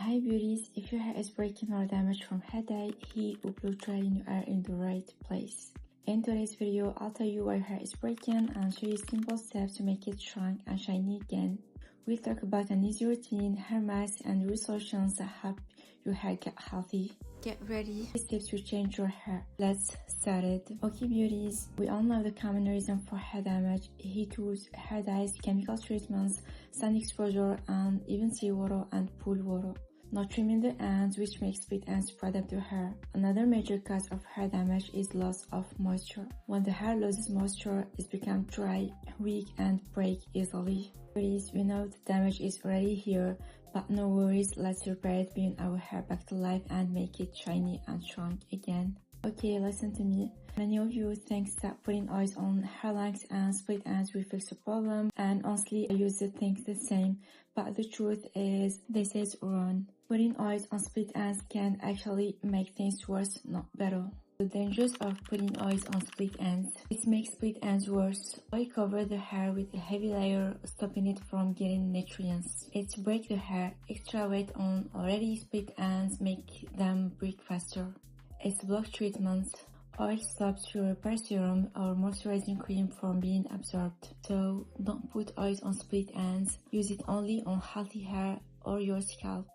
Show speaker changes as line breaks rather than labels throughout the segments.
Hi beauties, if your hair is breaking or damaged from hair dye, heat, or blow drying, you are in the right place. In today's video, I'll tell you why your hair is breaking and show you simple steps to make it strong and shiny again. We'll talk about an easy routine, hair mask, and real solutions that help your hair get healthy. Get ready. These tips will change your hair. Let's start it. Okay beauties, we all know the common reason for hair damage: heat tools, hair dyes, chemical treatments, sun exposure, and even seawater and pool water. Not trimming the ends, which makes split ends spread up the hair. Another major cause of hair damage is loss of moisture. When the hair loses moisture, it becomes dry, weak, and break easily. Beauties, we know the damage is already here, but no worries, let's repair it, bring our hair back to life and make it shiny and strong again. Okay, listen to me. Many of you think that putting oils on hair lengths and split ends will fix the problem, and honestly I used to think the same, but the truth is this is wrong. Putting oils on split ends can actually make things worse, not better. The dangers of putting oils on split ends: it makes split ends worse. Oil covers the hair with a heavy layer, stopping it from getting nutrients. It breaks the hair. Extra weight on already split ends make them break faster. It blocks treatments. Oil stops your repair serum or moisturizing cream from being absorbed. So don't put oils on split ends. Use it only on healthy hair or your scalp.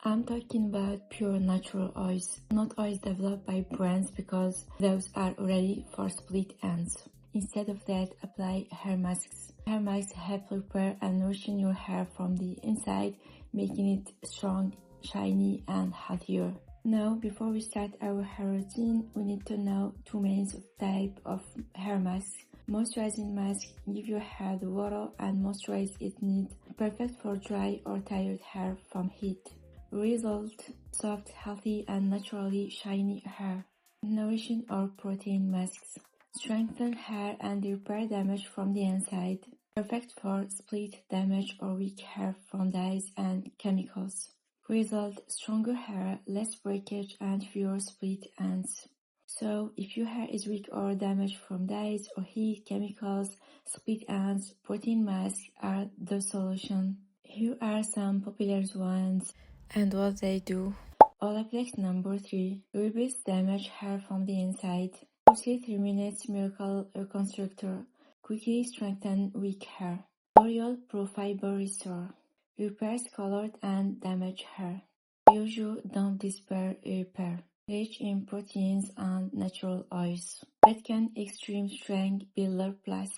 I'm talking about pure natural oils, not oils developed by brands, because those are already for split ends. Instead of that, apply hair masks. Hair masks help repair and nourishing your hair from the inside, making it strong, shiny, and healthier. Now, before we start our hair routine, we need to know two main types of hair masks. Moisturizing mask: give your hair the water and moisturize it needs, perfect for dry or tired hair from heat. Result: soft, healthy, and naturally shiny hair. Nourishing or protein masks: strengthen hair and repair damage from the inside, perfect for split damage or weak hair from dyes and chemicals. Result: stronger hair, less breakage, and fewer split ends. So, if your hair is weak or damaged from dyes or heat, chemicals, split ends, protein masks are the solution. Here are some popular ones and what they do. Olaplex No.3 rebuilds damaged hair from the inside. 3 Minute Miracle Reconstructor quickly strengthens weak hair. L'Oreal Pro Fiber Restore repairs colored and damaged hair. Briogeo Don't Despair Repair, rich in proteins and natural oils. Redken Extreme Strength Builder Plus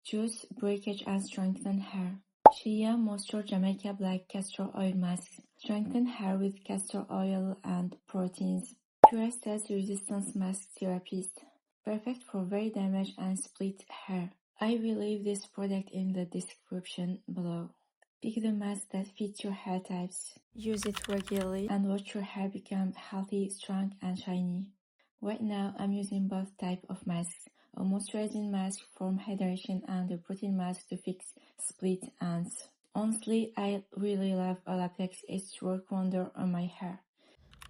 juice, breakage, and strengthen hair. Shea Moisture Jamaica Black Castor Oil Mask strengthen hair with castor oil and proteins. Pure Stress Resistance Mask Therapist, perfect for very damaged and split hair. I will leave this product in the description below. Pick the mask that fits your hair types. Use it regularly and watch your hair become healthy, strong, and shiny. Right now, I'm using both types of masks: a moisturizing mask for hydration and a protein mask to fix split ends. Honestly, I really love Olaplex. It's work wonder on my hair.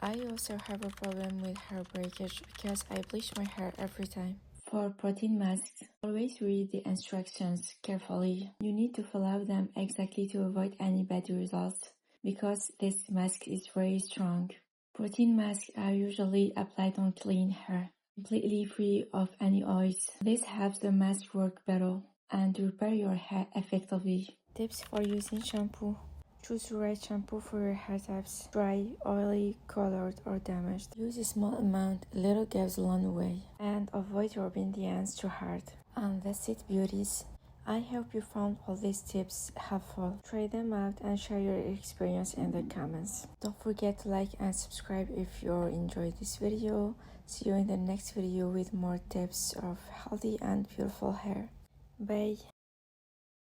I also have a problem with hair breakage because I bleach my hair every time. For protein masks, always read the instructions carefully. You need to follow them exactly to avoid any bad results, because this mask is very strong. Protein masks are usually applied on clean hair, completely free of any oils. This helps the mask work better and repair your hair effectively. Tips for using shampoo: choose the right shampoo for your hair types: dry, oily, colored, or damaged. Use a small amount, a little goes a long way. And avoid rubbing the ends too hard. And that's it beauties. I hope you found all these tips helpful. Try them out and share your experience in the comments. Don't forget to like and subscribe if you enjoyed this video. See you in the next video with more tips of healthy and beautiful hair. Bye.